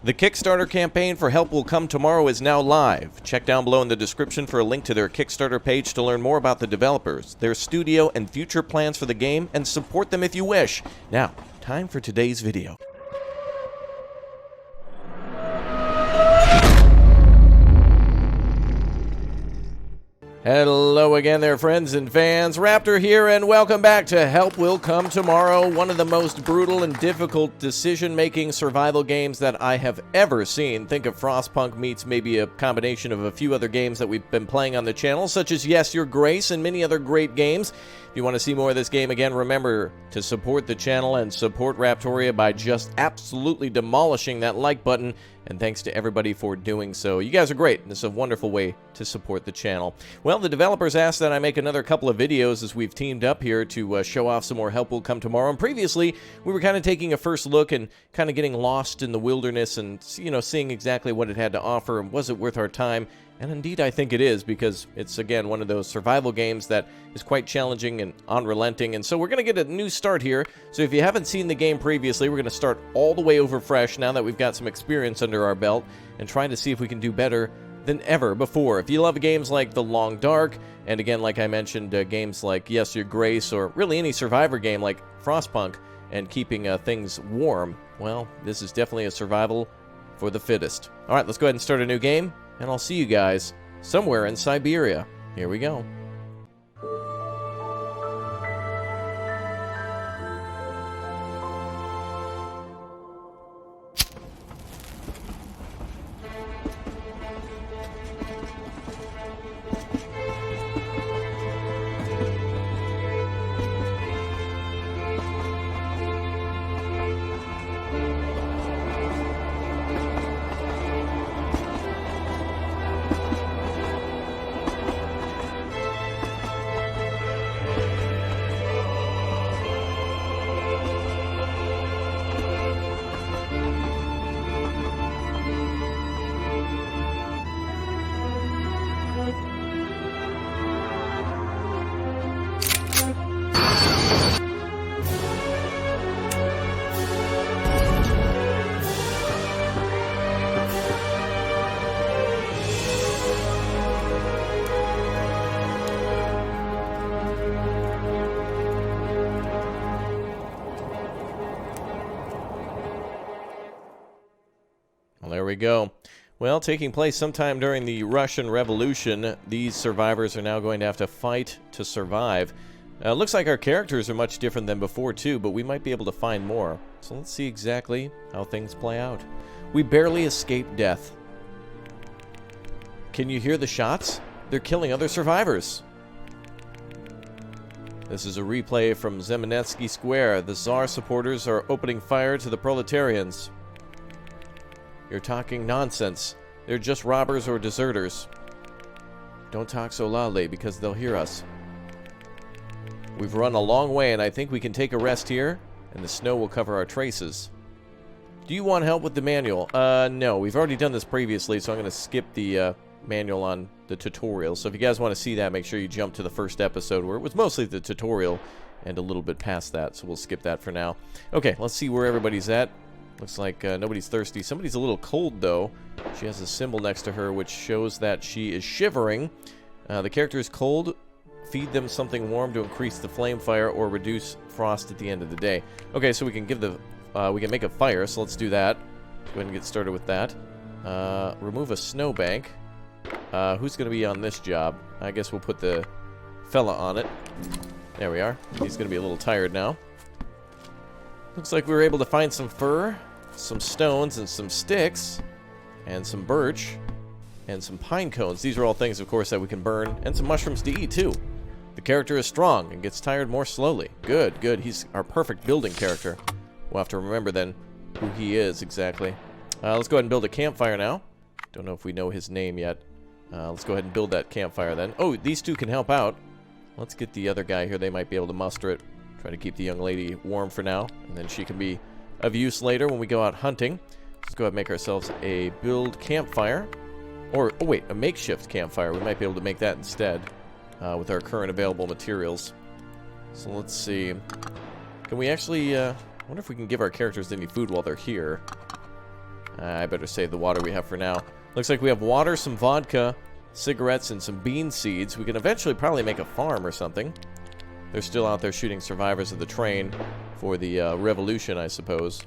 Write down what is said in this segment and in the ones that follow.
The Kickstarter campaign for Help Will Come Tomorrow is now live. Check down below in the description for a link to their Kickstarter page to learn more about the developers, their studio, and future plans for the game, and support them if you wish. Now, time for today's video. Hello again there, friends and fans. Raptor here, and welcome back to Help Will Come Tomorrow, one of the most brutal and difficult decision-making survival games that I have ever seen. Think of Frostpunk meets maybe a combination of a few other games that we've been playing on the channel, such as Yes, Your Grace and many other great games. If you want to see more of this game, again, remember to support the channel and support Raptoria by just absolutely demolishing that like button, and thanks to everybody for doing so. You guys are great, and this is a wonderful way to support the channel. Well, the developers asked that I make another couple of videos as we've teamed up here to show off some more Help Will Come Tomorrow. And previously, we were kind of taking a first look and kind of getting lost in the wilderness and, you know, seeing exactly what it had to offer and was it worth our time. And indeed, I think it is, because it's, again, one of those survival games that is quite challenging and unrelenting. And so we're going to get a new start here. So if you haven't seen the game previously, we're going to start all the way over fresh now that we've got some experience under our belt and trying to see if we can do better than ever before. If you love games like The Long Dark, and again, like I mentioned, games like Yes, Your Grace, or really any survivor game like Frostpunk, and keeping things warm, well, this is definitely a survival for the fittest. All right, let's go ahead and start a new game. And I'll see you guys somewhere in Siberia. Here we go. There we go. Well, taking place sometime during the Russian Revolution, these survivors are now going to have to fight to survive. Looks like our characters are much different than before, too, but we might be able to find more. So let's see exactly how things play out. We barely escaped death. Can you hear the shots? They're killing other survivors. This is a replay from Zemenetsky Square. The Tsar supporters are opening fire to the proletarians. You're talking nonsense. They're just robbers or deserters. Don't talk so loudly because they'll hear us. We've run a long way and I think we can take a rest here, and the snow will cover our traces. Do you want help with the manual? No. We've already done this previously, so I'm going to skip the manual on the tutorial. So if you guys want to see that, make sure you jump to the first episode where it was mostly the tutorial and a little bit past that, so we'll skip that for now. Okay, let's see where everybody's at. Looks like nobody's thirsty. Somebody's a little cold, though. She has a symbol next to her, which shows that she is shivering. The character is cold. Feed them something warm to increase the flame fire or reduce frost at the end of the day. Okay, so we can give the we can make a fire, so let's do that. Let's go ahead and get started with that. Remove a snowbank. Who's going to be on this job? I guess we'll put the fella on it. There we are. He's going to be a little tired now. Looks like we were able to find some fur, some stones, and some sticks, and some birch, and some pine cones. These are all things, of course, that we can burn, and some mushrooms to eat, too. The character is strong and gets tired more slowly. Good, good. He's our perfect building character. We'll have to remember, then, who he is exactly. Let's go ahead and build a campfire now. Don't know if we know his name yet. Let's go ahead and build that campfire, then. Oh, these two can help out. Let's get the other guy here. They might be able to muster it. Try to keep the young lady warm for now, and then she can be of use later when we go out hunting. Let's go ahead and make ourselves a build campfire. Or, oh wait, a makeshift campfire. We might be able to make that instead with our current available materials. So let's see. Can we actually, I wonder if we can give our characters any food while they're here. I better save the water we have for now. Looks like we have water, some vodka, cigarettes, and some bean seeds. We can eventually probably make a farm or something. They're still out there shooting survivors of the train for the revolution, I suppose.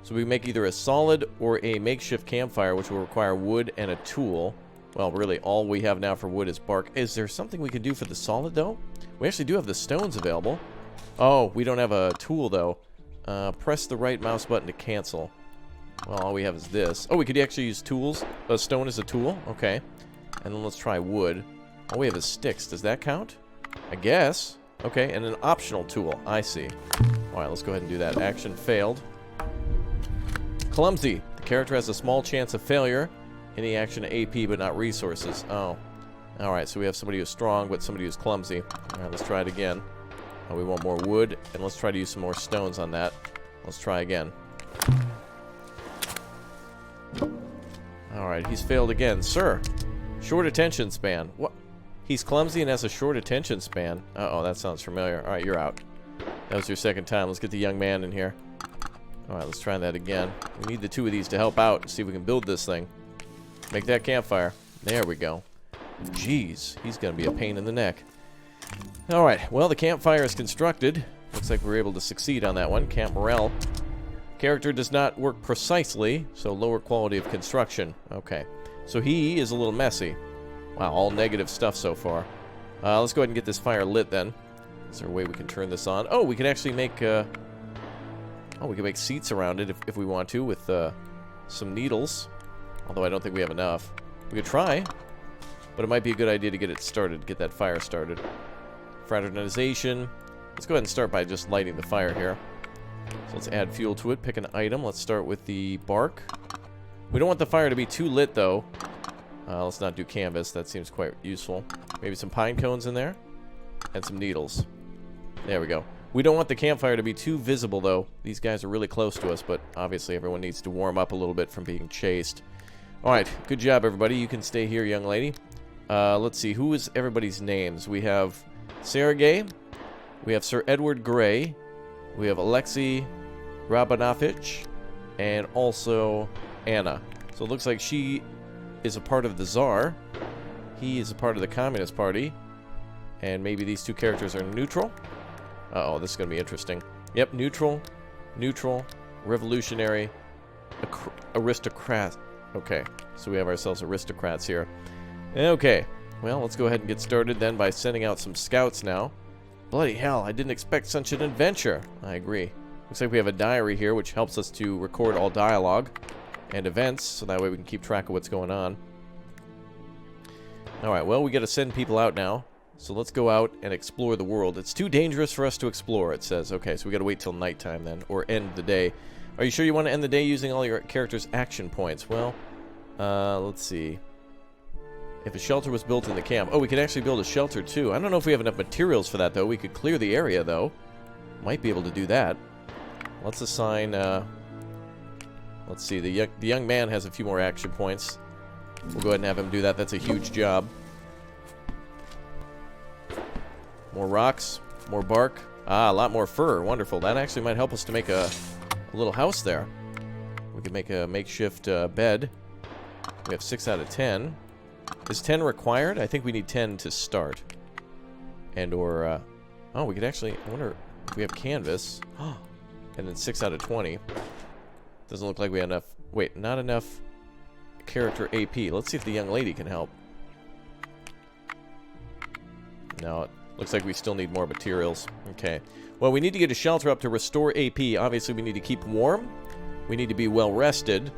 So we make either a solid or a makeshift campfire, which will require wood and a tool. Well, really, all we have now for wood is bark. Is there something we could do for the solid, though? We actually do have the stones available. Oh, we don't have a tool, though. Press the right mouse button to cancel. Well, all we have is this. Oh, we could actually use tools. A stone is a tool? Okay. And then let's try wood. All we have is sticks. Does that count? I guess. Okay, and an optional tool. I see. Alright, let's go ahead and do that. Action failed. Clumsy. The character has a small chance of failure. Any action AP, but not resources. Oh. Alright, so we have somebody who's strong, but somebody who's clumsy. Alright, let's try it again. Oh, we want more wood, and let's try to use some more stones on that. Let's try again. Alright, he's failed again. Sir, short attention span. What? He's clumsy and has a short attention span. Uh-oh, that sounds familiar. Alright, you're out. That was your second time. Let's get the young man in here. Alright, let's try that again. We need the two of these to help out. See if we can build this thing. Make that campfire. There we go. Jeez, he's gonna be a pain in the neck. Alright, well, the campfire is constructed. Looks like we're able to succeed on that one. Camp morale. Character does not work precisely, so lower quality of construction. Okay, so he is a little messy. Wow, all negative stuff so far. Let's go ahead and get this fire lit then. Is there a way we can turn this on? Oh, we can actually make, oh, we can make seats around it if we want to with some needles. Although I don't think we have enough. We could try, but it might be a good idea to get it started, get that fire started. Fraternization. Let's go ahead and start by just lighting the fire here. So let's add fuel to it, pick an item. Let's start with the bark. We don't want the fire to be too lit, though. Let's not do canvas. That seems quite useful. Maybe some pine cones in there. And some needles. There we go. We don't want the campfire to be too visible, though. These guys are really close to us, but obviously everyone needs to warm up a little bit from being chased. Alright, good job, everybody. You can stay here, young lady. Let's see. Who is everybody's names? We have Sergei. We have Sir Edward Grey. We have Alexei Rabanovich. And also Anna. So it looks like she is a part of the Tsar. He is a part of the Communist Party. And maybe these two characters are neutral. Uh-oh, this is going to be interesting. Yep, neutral, revolutionary, aristocrat. Okay, so we have ourselves aristocrats here. Okay, well, let's go ahead and get started then by sending out some scouts now. Bloody hell, I didn't expect such an adventure. I agree. Looks like we have a diary here, which helps us to record all dialogue and events, so that way we can keep track of what's going on. Alright, well, we got to send people out now. So let's go out and explore the world. It's too dangerous for us to explore, it says. Okay, so we got to wait till nighttime then, or end the day. Are you sure you want to end the day using all your characters' action points? Well, let's see. If a shelter was built in the camp. Oh, we could actually build a shelter too. I don't know if we have enough materials for that though. We could clear the area though. Might be able to do that. Let's assign, let's see. The young man has a few more action points. We'll go ahead and have him do that. That's a huge job. More rocks, more bark. Ah, a lot more fur. Wonderful. That actually might help us to make a little house there. We could make a makeshift bed. We have 6 out of 10. Is 10 required? I think we need 10 to start. And or, oh, we could actually, I wonder if we have canvas. And then 6 out of 20. Doesn't look like we have enough. Wait, not enough character AP. Let's see if the young lady can help. No, looks like we still need more materials. Okay. Well, we need to get a shelter up to restore AP. Obviously, we need to keep warm. We need to be well rested.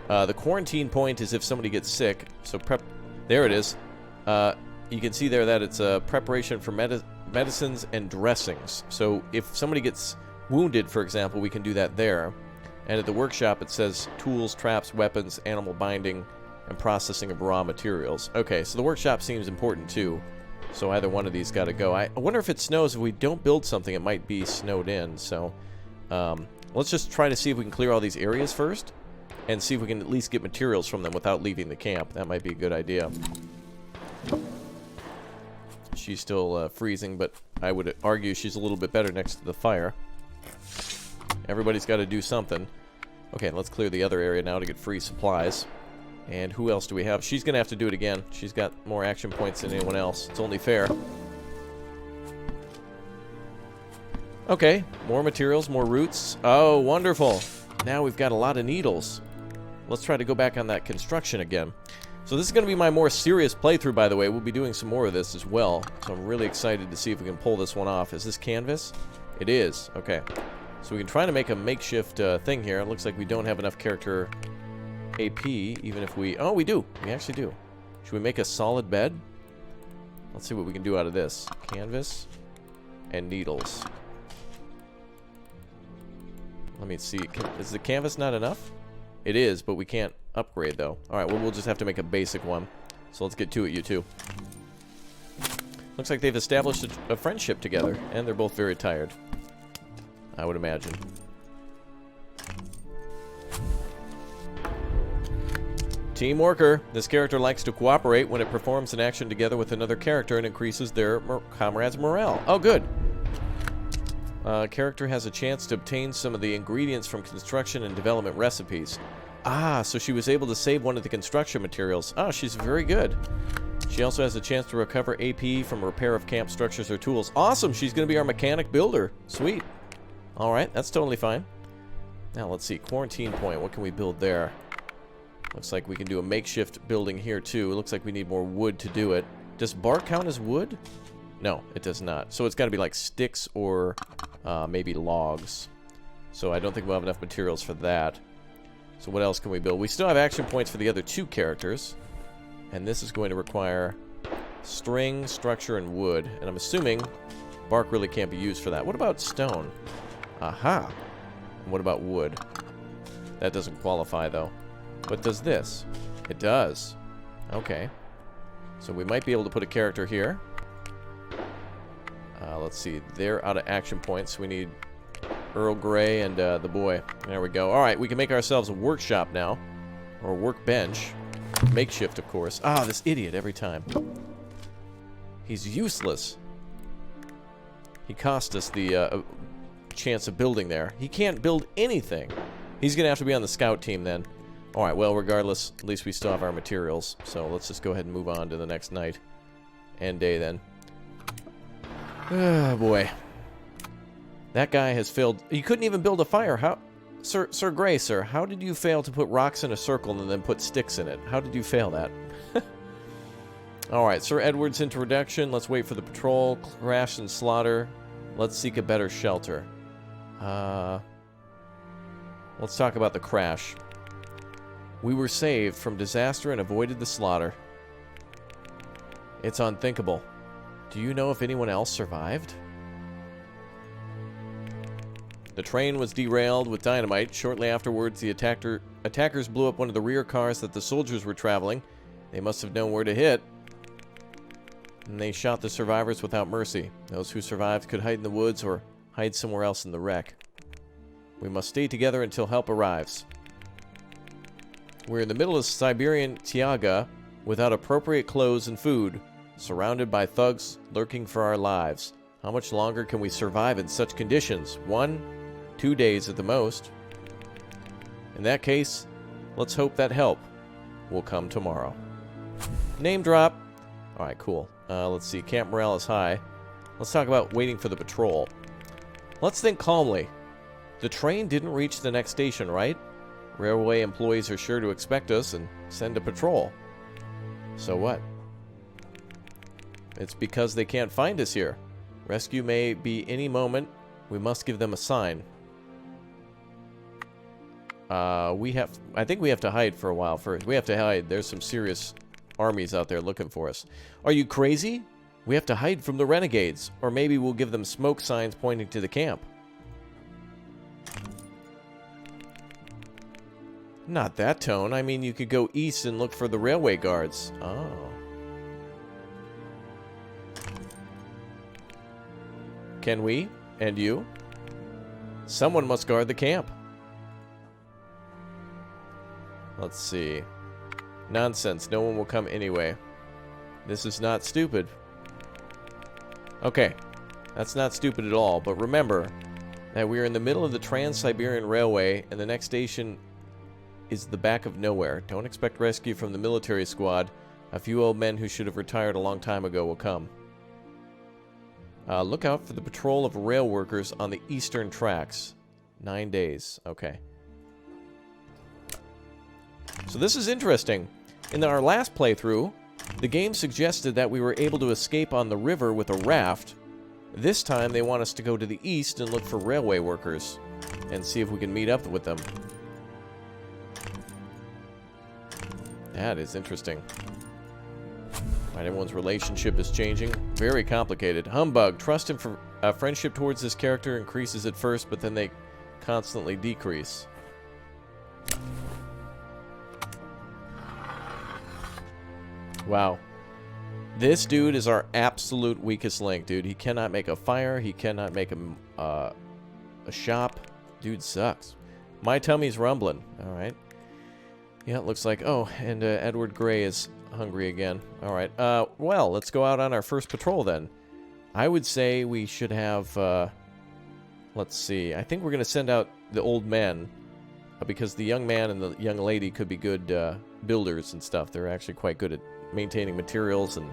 The quarantine point is if somebody gets sick. So prep. There it is. You can see there that it's a preparation for medicines and dressings. So if somebody gets wounded, for example, we can do that there. And at the workshop, it says tools, traps, weapons, animal binding, and processing of raw materials. Okay, so the workshop seems important too. So either one of these got to go. I wonder if it snows. If we don't build something, it might be snowed in. So let's just try to see if we can clear all these areas first. And see if we can at least get materials from them without leaving the camp. That might be a good idea. She's still freezing, but I would argue she's a little bit better next to the fire. Everybody's got to do something. Okay, let's clear the other area now to get free supplies. And who else do we have? She's going to have to do it again. She's got more action points than anyone else. It's only fair. Okay, more materials, more roots. Oh, wonderful. Now we've got a lot of needles. Let's try to go back on that construction again. So this is going to be my more serious playthrough, by the way. We'll be doing some more of this as well. So I'm really excited to see if we can pull this one off. Is this canvas? It is. Okay. So we can try to make a makeshift thing here. It looks like we don't have enough character AP, even if we... Oh, we do. We actually do. Should we make a solid bed? Let's see what we can do out of this. Canvas and needles. Let me see. Is the canvas not enough? It is, but we can't upgrade, though. Alright, well, we'll just have to make a basic one. So let's get to it, you two. Looks like they've established a friendship together, and they're both very tired. I would imagine. Team worker. This character likes to cooperate when it performs an action together with another character and increases their comrades' morale. Oh, good. Character has a chance to obtain some of the ingredients from construction and development recipes. Ah, so she was able to save one of the construction materials. Ah, she's very good. She also has a chance to recover AP from repair of camp structures or tools. Awesome! She's going to be our mechanic builder. Sweet. Alright, that's totally fine. Now, let's see. Quarantine point. What can we build there? Looks like we can do a makeshift building here, too. It looks like we need more wood to do it. Does bark count as wood? No, it does not. So it's got to be like sticks or maybe logs. So I don't think we'll have enough materials for that. So what else can we build? We still have action points for the other two characters. And this is going to require string, structure, and wood. And I'm assuming bark really can't be used for that. What about stone? Aha! And what about wood? That doesn't qualify, though. But does this? It does. Okay. So we might be able to put a character here. Let's see. They're out of action points. We need Earl Grey and the boy. There we go. Alright, we can make ourselves a workshop now. Or a workbench. Makeshift, of course. Ah, this idiot every time. He's useless. He cost us the chance of building there. He can't build anything. He's going to have to be on the scout team then. Alright, well, regardless, at least we still have our materials. So let's just go ahead and move on to the next night. And day then. Oh, boy. That guy has failed. He couldn't even build a fire. How... Sir Grey, sir, how did you fail to put rocks in a circle and then put sticks in it? How did you fail that? Alright, Sir Edward's introduction. Let's wait for the patrol. Crash and slaughter. Let's seek a better shelter. Let's talk about the crash. We were saved from disaster and avoided the slaughter. It's unthinkable. Do you know if anyone else survived? The train was derailed with dynamite. Shortly afterwards, the attackers blew up one of the rear cars that the soldiers were traveling. They must have known where to hit. And they shot the survivors without mercy. Those who survived could hide in the woods or hide somewhere else in the wreck. We must stay together until help arrives. We're in the middle of Siberian taiga without appropriate clothes and food, surrounded by thugs lurking for our lives. How much longer can we survive in such conditions? 1, 2 days at the most. In that case, let's hope that help will come tomorrow. Name drop. Alright, cool. Let's see. Camp morale is high. Let's talk about waiting for the patrol. Let's think calmly. The train didn't reach the next station, right? Railway employees are sure to expect us and send a patrol. So what? It's because they can't find us here. Rescue may be any moment. We must give them a sign. I think we have to hide for a while first. We have to hide. There's some serious armies out there looking for us. Are you crazy? We have to hide from the renegades. Or maybe we'll give them smoke signs pointing to the camp. Not that tone. I mean, you could go east and look for the railway guards. Oh. Can we? And you? Someone must guard the camp. Let's see. Nonsense. No one will come anyway. This is not stupid. Okay. That's not stupid at all. But remember, that we are in the middle of the Trans-Siberian Railway, and the next station is the back of nowhere. Don't expect rescue from the military squad. A few old men who should have retired a long time ago will come. Look out for the patrol of rail workers on the eastern tracks. 9 days. Okay. So this is interesting. In our last playthrough, the game suggested that we were able to escape on the river with a raft. This time they want us to go to the east and look for railway workers and see if we can meet up with them. That is interesting. Right, everyone's relationship is changing. Very complicated. Humbug. Trust and friendship towards this character increases at first, but then they constantly decrease. Wow. This dude is our absolute weakest link, dude. He cannot make a fire. He cannot make a shop. Dude sucks. My tummy's rumbling. Alright. Yeah, it looks like... Oh, and Edward Gray is hungry again. Alright. Well, let's go out on our first patrol then. I would say we should have... let's see. I think we're going to send out the old men. Because the young man and the young lady could be good builders and stuff. They're actually quite good at maintaining materials and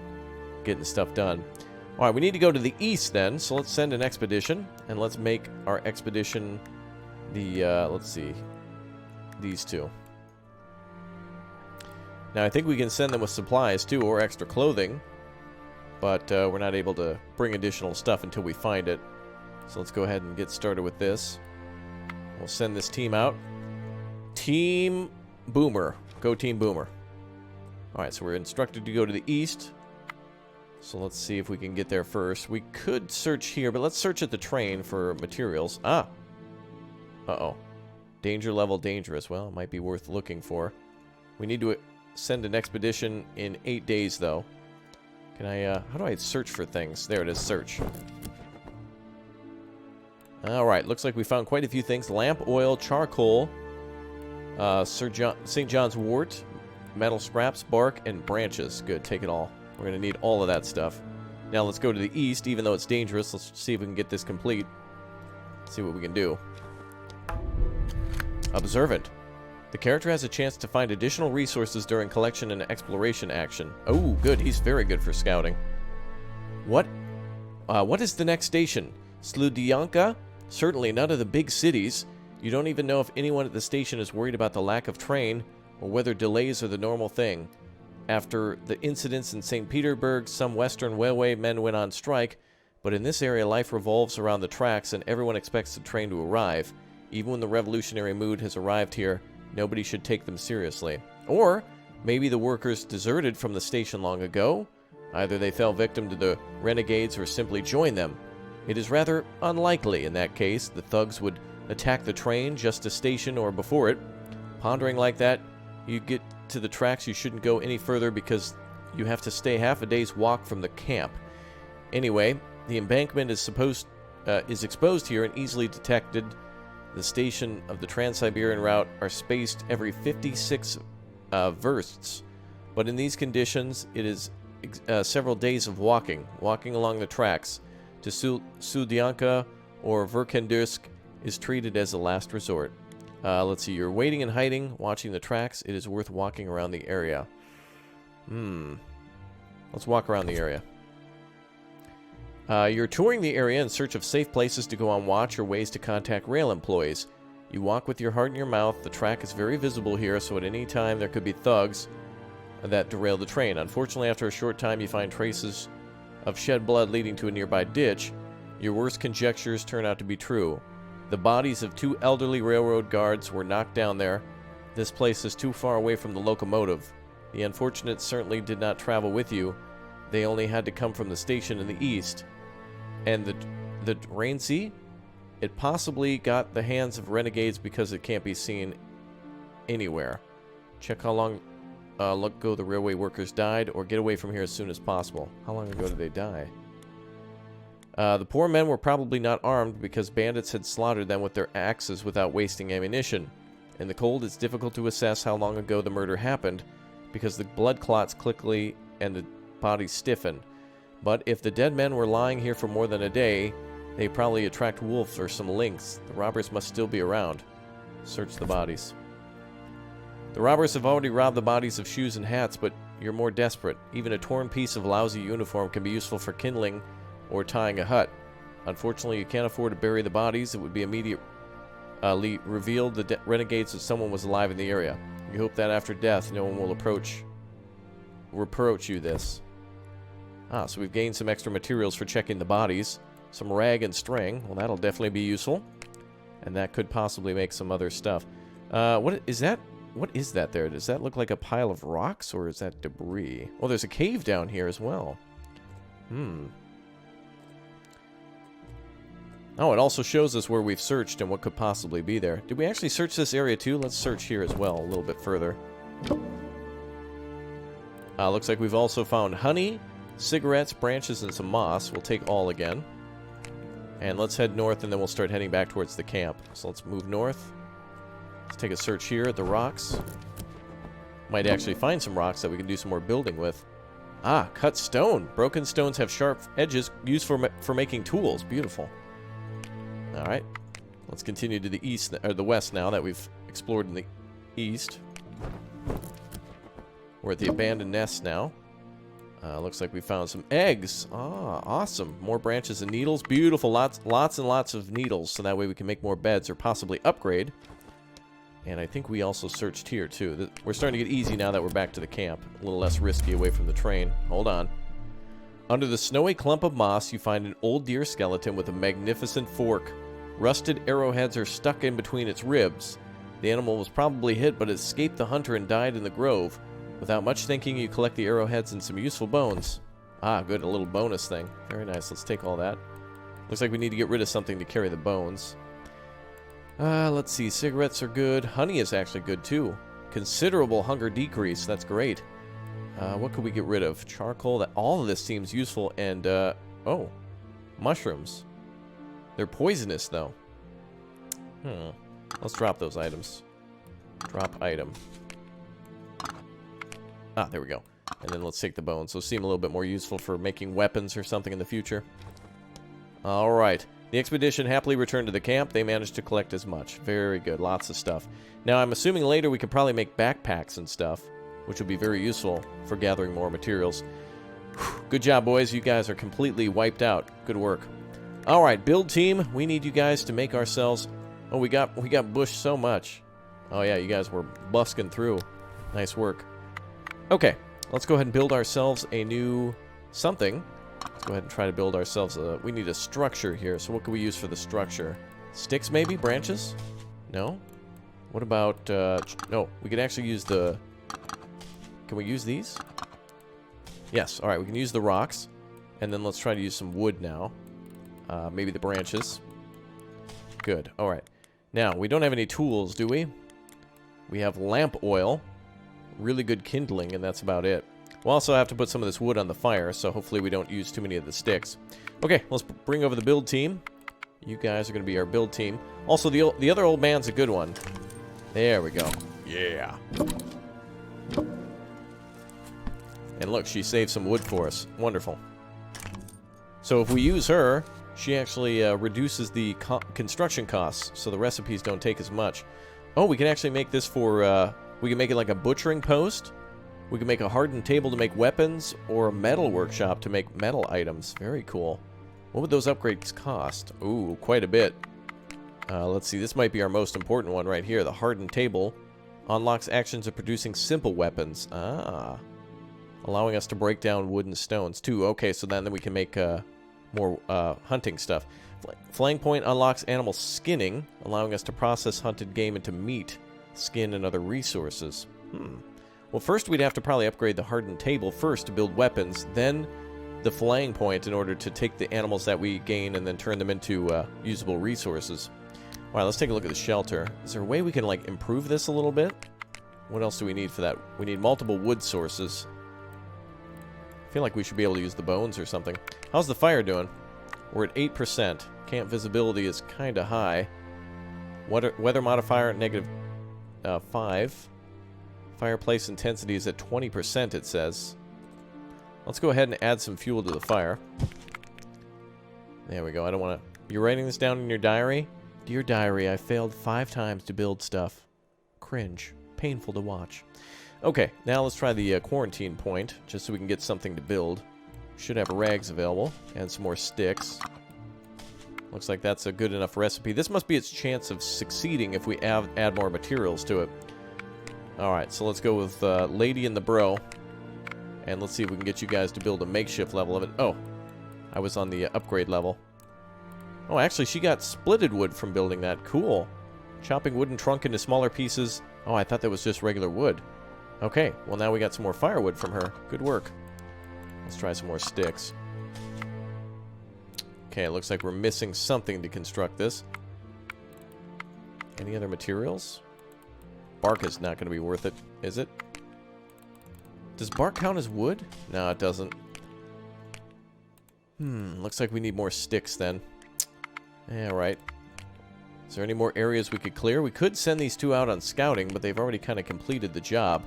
getting stuff done. Alright, we need to go to the east then, so let's send an expedition, and let's make our expedition the, let's see, these two. Now, I think we can send them with supplies, too, or extra clothing, but we're not able to bring additional stuff until we find it. So let's go ahead and get started with this. We'll send this team out. Team Boomer. Go Team Boomer. Alright, so we're instructed to go to the east. So let's see if we can get there first. We could search here, but let's search at the train for materials. Ah! Uh-oh. Danger level dangerous. Well, it might be worth looking for. We need to send an expedition in 8 days, though. Can I, how do I search for things? There it is, search. Alright, looks like we found quite a few things. Lamp oil, charcoal, St. John's wort, metal scraps, bark, and branches. Good, take it all. We're going to need all of that stuff. Now let's go to the east, even though it's dangerous. Let's see if we can get this complete. See what we can do. Observant. The character has a chance to find additional resources during collection and exploration action. Oh, good. He's very good for scouting. What is the next station? Sludyanka? Certainly none of the big cities. You don't even know if anyone at the station is worried about the lack of train or whether delays are the normal thing. After the incidents in St. Petersburg, some Western railway men went on strike, but in this area life revolves around the tracks and everyone expects the train to arrive. Even when the revolutionary mood has arrived here, nobody should take them seriously. Or maybe the workers deserted from the station long ago. Either they fell victim to the renegades or simply joined them. It is rather unlikely in that case the thugs would attack the train just a station or before it. Pondering like that, you get to the tracks, you shouldn't go any further because you have to stay half a day's walk from the camp. Anyway, the embankment is exposed here and easily detected. The station of the Trans-Siberian route are spaced every 56 versts, but in these conditions it is several days of walking along the tracks. To Sludyanka or Verkhandersk is treated as a last resort. Let's see, you're waiting and hiding, watching the tracks. It is worth walking around the area. Let's walk around the area. You're touring the area in search of safe places to go on watch or ways to contact rail employees. You walk with your heart in your mouth. The track is very visible here, so at any time there could be thugs that derail the train. Unfortunately, after a short time, you find traces of shed blood leading to a nearby ditch. Your worst conjectures turn out to be true. The bodies of 2 elderly railroad guards were knocked down there. This place is too far away from the locomotive. The unfortunates certainly did not travel with you. They only had to come from the station in the east. And the Rainsea? It possibly got the hands of renegades because it can't be seen anywhere. Check how long ago the railway workers died, or get away from here as soon as possible. How long ago did they die? The poor men were probably not armed because bandits had slaughtered them with their axes without wasting ammunition. In the cold, it's difficult to assess how long ago the murder happened because the blood clots quickly and the bodies stiffen. But if the dead men were lying here for more than a day, They probably attract wolves or some lynx. The robbers must still be around. Search the bodies. The robbers have already robbed the bodies of shoes and hats, but you're more desperate. Even a torn piece of lousy uniform can be useful for kindling or tying a hut. Unfortunately, you can't afford to bury the bodies. It would be immediately revealed the renegades that someone was alive in the area. You hope that after death, no one will reproach you this. Ah, so we've gained some extra materials for checking the bodies. Some rag and string. Well, that'll definitely be useful. And that could possibly make some other stuff. What is that? What is that there? Does that look like a pile of rocks, or is that debris? Oh, there's a cave down here as well. Oh, it also shows us where we've searched and what could possibly be there. Did we actually search this area too? Let's search here as well, a little bit further. Looks like we've also found honey, cigarettes, branches, and some moss. We'll take all again. And let's head north, and then we'll start heading back towards the camp. So let's move north. Let's take a search here at the rocks. Might actually find some rocks that we can do some more building with. Ah, cut stone. Broken stones have sharp edges used for making tools. Beautiful. All right. Let's continue to the east, or the west now that we've explored in the east. We're at the abandoned nest now. Looks like we found some eggs. Ah, awesome. More branches and needles. Beautiful. Lots and lots of needles, so that way we can make more beds or possibly upgrade. And I think we also searched here, too. We're starting to get easy now that we're back to the camp. A little less risky away from the train. Hold on. Under the snowy clump of moss, you find an old deer skeleton with a magnificent fork. Rusted arrowheads are stuck in between its ribs. The animal was probably hit, but escaped the hunter and died in the grove. Without much thinking, you collect the arrowheads and some useful bones. Ah, good. A little bonus thing. Very nice. Let's take all that. Looks like we need to get rid of something to carry the bones. Let's see. Cigarettes are good. Honey is actually good, too. Considerable hunger decrease. That's great. What could we get rid of? Charcoal. All of this seems useful. And, oh. Mushrooms. They're poisonous, though. Let's drop those items. Drop item. Ah, there we go. And then let's take the bones. Those seem a little bit more useful for making weapons or something in the future. Alright. The expedition happily returned to the camp. They managed to collect as much. Very good. Lots of stuff. Now, I'm assuming later we could probably make backpacks and stuff, which would be very useful for gathering more materials. Good job, boys. You guys are completely wiped out. Good work. Alright, build team. We need you guys to make ourselves... Oh, we got bushed so much. Oh, yeah, you guys were busking through. Nice work. Okay, let's go ahead and build ourselves a new something. Let's go ahead and try to build ourselves a... We need a structure here, so what can we use for the structure? Sticks, maybe? Branches? No? What about... no, we could actually use the... Can we use these? Yes, alright, we can use the rocks. And then let's try to use some wood now. Maybe the branches. Good, alright. Now, we don't have any tools, do we? We have lamp oil. Really good kindling, and that's about it. We'll also have to put some of this wood on the fire, so hopefully we don't use too many of the sticks. Okay, let's bring over the build team. You guys are going to be our build team. Also, the other old man's a good one. There we go. Yeah. And look, she saved some wood for us. Wonderful. So if we use her, she actually reduces the construction costs, so the recipes don't take as much. Oh, we can actually make this for... we can make it like a butchering post. We can make a hardened table to make weapons, or a metal workshop to make metal items. Very cool. What would those upgrades cost? Ooh, quite a bit. Let's see, this might be our most important one right here. The hardened table unlocks actions of producing simple weapons. Ah. Allowing us to break down wood and stones, too. Okay, so then we can make more hunting stuff. Flying point unlocks animal skinning, allowing us to process hunted game into meat, skin, and other resources. Well, first we'd have to probably upgrade the hardened table first to build weapons, then the flaying point in order to take the animals that we gain and then turn them into usable resources. Alright, let's take a look at the shelter. Is there a way we can, like, improve this a little bit? What else do we need for that? We need multiple wood sources. I feel like we should be able to use the bones or something. How's the fire doing? We're at 8%. Camp visibility is kind of high. Weather modifier, -5. Fireplace intensity is at 20%, it says. Let's go ahead and add some fuel to the fire. There we go. I don't want to You're writing this down in your diary? Dear diary, I failed 5 times to build stuff. Cringe. Painful to watch. Okay, now let's try the quarantine point, just so we can get something to build. Should have rags available, and some more sticks. Looks like that's a good enough recipe. This must be its chance of succeeding if we add more materials to it. Alright, so let's go with Lady and the Bro. And let's see if we can get you guys to build a makeshift level of it. Oh, I was on the upgrade level. Oh, actually, she got splitted wood from building that. Cool. Chopping wooden trunk into smaller pieces. Oh, I thought that was just regular wood. Okay, well now we got some more firewood from her. Good work. Let's try some more sticks. Okay, it looks like we're missing something to construct this. Any other materials? Bark is not going to be worth it, is it? Does bark count as wood? No, it doesn't. Looks like we need more sticks then. Yeah, right. Is there any more areas we could clear? We could send these 2 out on scouting, but they've already kind of completed the job.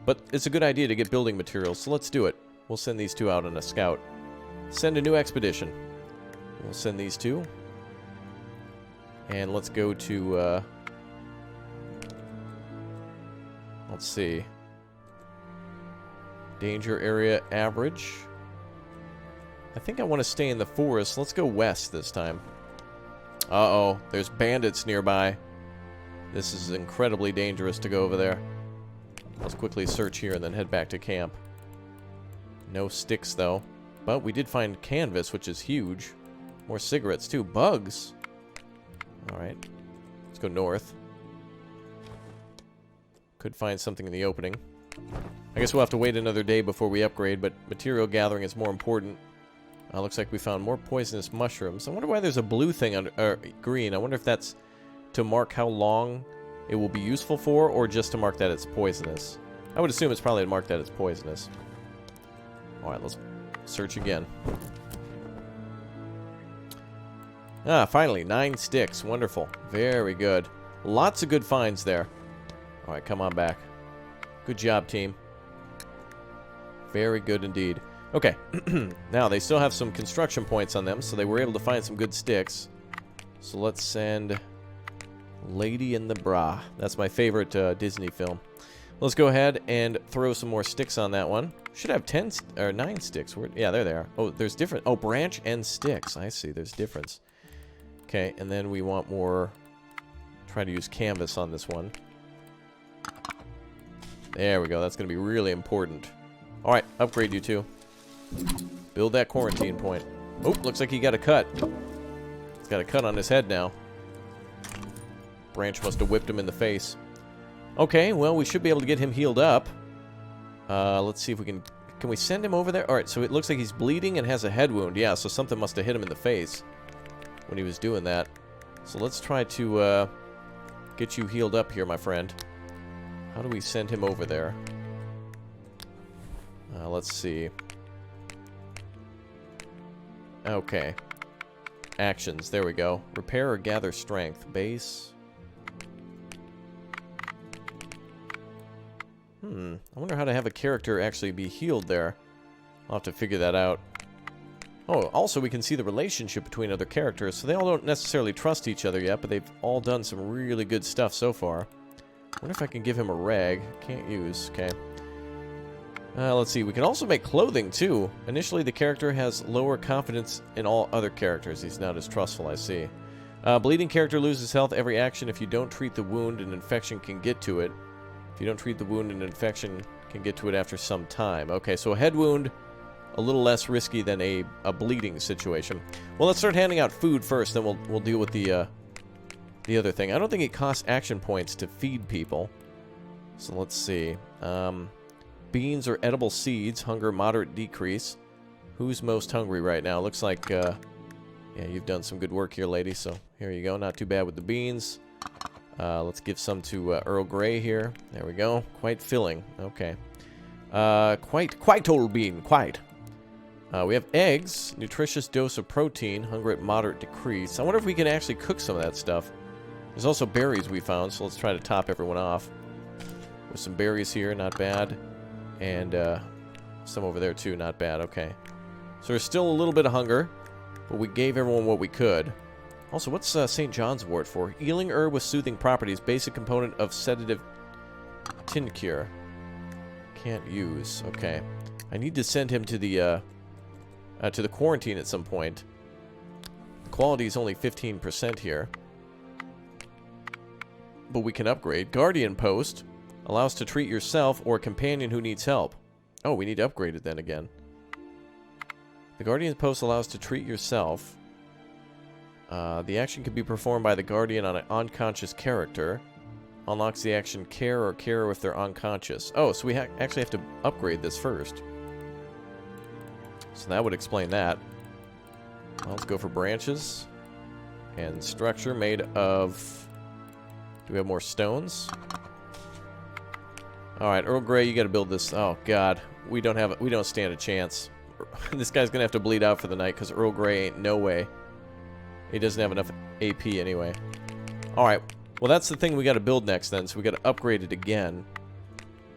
But it's a good idea to get building materials, so let's do it. We'll send these 2 out on a scout. Send a new expedition. We'll send these 2. And let's go to, let's see. Danger area average. I think I want to stay in the forest. Let's go west this time. Uh-oh, there's bandits nearby. This is incredibly dangerous to go over there. Let's quickly search here and then head back to camp. No sticks, though. But we did find canvas, which is huge. More cigarettes, too. Bugs! Alright. Let's go north. Could find something in the opening. I guess we'll have to wait another day before we upgrade, but material gathering is more important. Looks like we found more poisonous mushrooms. I wonder why there's a blue thing under, green. I wonder if that's to mark how long it will be useful for, or just to mark that it's poisonous. I would assume it's probably to mark that it's poisonous. Alright, let's search again. Ah, finally, 9 sticks. Wonderful. Very good. Lots of good finds there. Alright, come on back. Good job, team. Very good indeed. Okay, now they still have some construction points on them, so they were able to find some good sticks. So let's send Lady in the Bra. That's my favorite Disney film. Let's go ahead and throw some more sticks on that one. Should have 10 or 9 sticks. Yeah, there they are. Oh, there's different. Oh, branch and sticks. I see. There's difference. Okay, and then we want more. Try to use canvas on this one. There we go. That's going to be really important. All right, upgrade you two. Build that quarantine point. Oh, looks like he got a cut. He's got a cut on his head now. Branch must have whipped him in the face. Okay, well, we should be able to get him healed up. Let's see if we can... Can we send him over there? Alright, so it looks like he's bleeding and has a head wound. Yeah, so something must have hit him in the face when he was doing that. So let's try to get you healed up here, my friend. How do we send him over there? Let's see. Okay. Actions. There we go. Repair or gather strength. Base. I wonder how to have a character actually be healed there. I'll have to figure that out. Oh, also we can see the relationship between other characters, so they all don't necessarily trust each other yet, but they've all done some really good stuff so far. I wonder if I can give him a rag. Can't use. Okay. Let's see. We can also make clothing, too. Initially, the character has lower confidence in all other characters. He's not as trustful, I see. Bleeding character loses health every action. If you don't treat the wound, an infection can get to it. If you don't treat the wound, an infection can get to it after some time. Okay, so a head wound, a little less risky than a bleeding situation. Well, let's start handing out food first, then we'll deal with the other thing. I don't think it costs action points to feed people. So let's see. Beans or edible seeds, hunger moderate decrease. Who's most hungry right now? Looks like, yeah, you've done some good work here, lady. So here you go. Not too bad with the beans. Let's give some to Earl Grey here. There we go. Quite filling. Okay. Quite old bean. Quite. We have eggs. Nutritious dose of protein. Hunger at moderate decrease. I wonder if we can actually cook some of that stuff. There's also berries we found, so let's try to top everyone off. With some berries here. Not bad. And some over there too, not bad. Okay. So there's still a little bit of hunger, but we gave everyone what we could. Also, what's St. John's wort for? Healing herb with soothing properties. Basic component of sedative tincture. Can't use. Okay. I need to send him to the quarantine at some point. The quality is only 15% here. But we can upgrade. Guardian Post allows to treat yourself or a companion who needs help. Oh, we need to upgrade it then again. The Guardian Post allows to treat yourself. The action can be performed by the Guardian on an unconscious character. Unlocks the action care or care if they're unconscious. Oh, so we actually have to upgrade this first. So that would explain that. Well, let's go for branches. And structure made of... Do we have more stones? Alright, Earl Grey, you gotta build this. Oh, God. We don't stand a chance. This guy's gonna have to bleed out for the night, because Earl Grey ain't no way. He doesn't have enough AP anyway. Alright, well that's the thing we gotta build next then, so we gotta upgrade it again.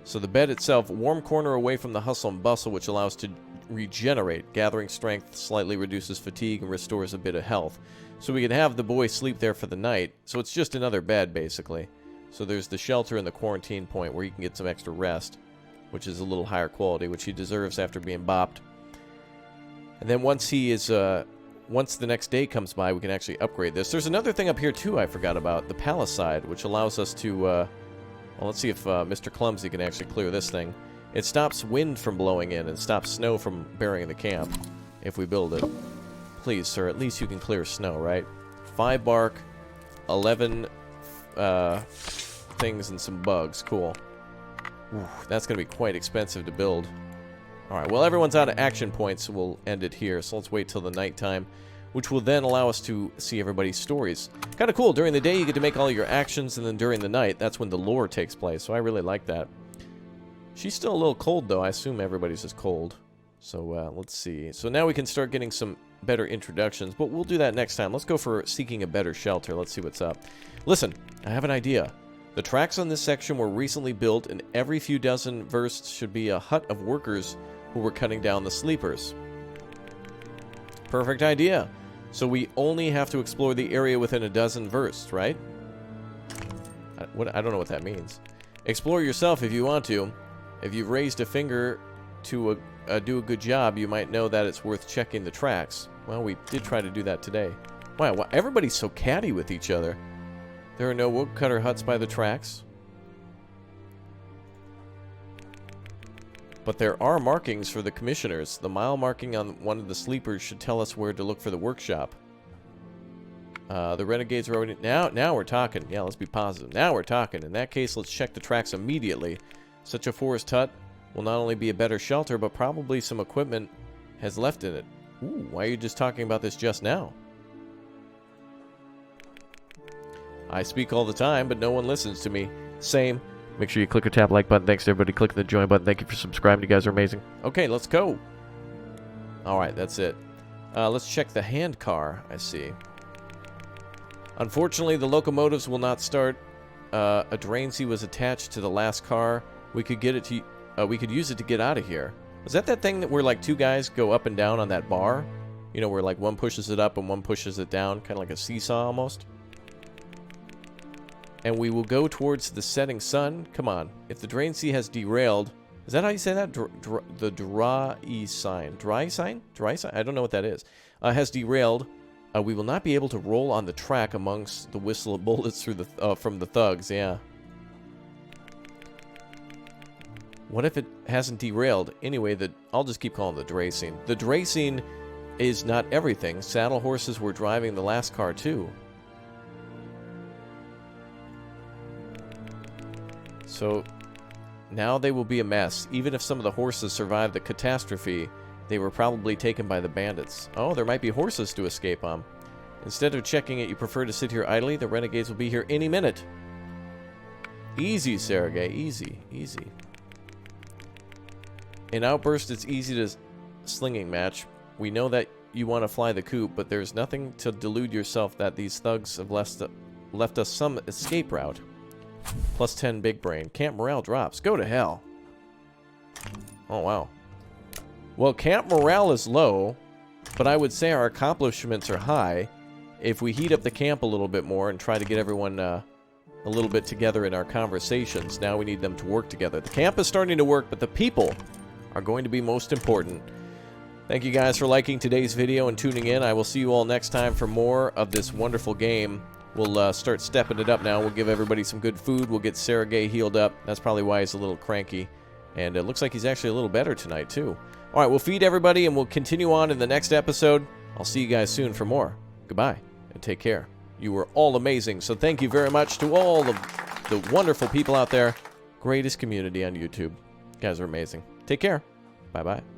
So the bed itself, warm corner away from the hustle and bustle, which allows to regenerate. Gathering strength slightly reduces fatigue and restores a bit of health. So we can have the boy sleep there for the night. So it's just another bed, basically. So there's the shelter and the quarantine point where you can get some extra rest, which is a little higher quality, which he deserves after being bopped. And then once he is, once the next day comes by, we can actually upgrade this. There's another thing up here, too, I forgot about. The Palisade, which allows us to, well, let's see if Mr. Clumsy can actually clear this thing. It stops wind from blowing in and stops snow from burying the camp if we build it. Please, sir, at least you can clear snow, right? 5 bark, 11 things, and some bugs. Cool. Ooh, that's going to be quite expensive to build. Alright, well, everyone's out of action points, so we'll end it here. So let's wait till the nighttime, which will then allow us to see everybody's stories. Kind of cool. During the day, you get to make all your actions, and then during the night, that's when the lore takes place. So I really like that. She's still a little cold, though. I assume everybody's just cold. So, let's see. So now we can start getting some better introductions, but we'll do that next time. Let's go for seeking a better shelter. Let's see what's up. Listen, I have an idea. The tracks on this section were recently built, and every few dozen versts should be a hut of workers who were cutting down the sleepers. Perfect idea. So we only have to explore the area within a dozen versts, right? I don't know what that means. Explore yourself if you want to. If you've raised a finger to do a good job, you might know that it's worth checking the tracks. Well, we did try to do that today. Wow, everybody's so catty with each other. There are no woodcutter huts by the tracks. But there are markings for the commissioners. The mile marking on one of the sleepers should tell us where to look for the workshop. The renegades are already... Now we're talking. Yeah, let's be positive. Now we're talking. In that case, let's check the tracks immediately. Such a forest hut will not only be a better shelter, but probably some equipment has left in it. Ooh, why are you just talking about this just now? I speak all the time, but no one listens to me. Same. Make sure you click or tap like button. Thanks to everybody clicking the join button. Thank you for subscribing. You guys are amazing. Okay, let's go. Alright, that's it. Let's check the hand car. I see. Unfortunately, the locomotives will not start. A drain sea was attached to the last car. We could get it to... we could use it to get out of here. Is that thing that where, like, two guys go up and down on that bar? You know, where, like, one pushes it up and one pushes it down? Kind of like a seesaw, almost? And we will go towards the setting sun. Come on. If the drain sea has derailed... Is that how you say that? The dry sign. Dry sign? Dry sign? I don't know what that is. Has derailed. We will not be able to roll on the track amongst the whistle of bullets through the from the thugs. Yeah. What if it hasn't derailed? Anyway, I'll just keep calling it the Dracene. The Dracene is not everything. Saddle horses were driving the last car too. So now they will be a mess. Even if some of the horses survived the catastrophe, they were probably taken by the bandits. Oh, there might be horses to escape on. Instead of checking it, you prefer to sit here idly? The renegades will be here any minute. Easy, Sergei. Easy. Easy. In Outburst, it's easy to slinging match. We know that you want to fly the coop, but there's nothing to delude yourself that these thugs have left us some escape route. Plus 10 big brain. Camp morale drops. Go to hell. Oh, wow. Well, camp morale is low, but I would say our accomplishments are high. if we heat up the camp a little bit more and try to get everyone a little bit together in our conversations, now we need them to work together. The camp is starting to work, but the people are going to be most important. Thank you guys for liking today's video and tuning in. I will see you all next time for more of this wonderful game. We'll start stepping it up now. We'll give everybody some good food. We'll get Sergey healed up. That's probably why he's a little cranky. And it looks like he's actually a little better tonight, too. All right, we'll feed everybody, and we'll continue on in the next episode. I'll see you guys soon for more. Goodbye, and take care. You were all amazing, so thank you very much to all of the wonderful people out there. Greatest community on YouTube. You guys are amazing. Take care. Bye-bye.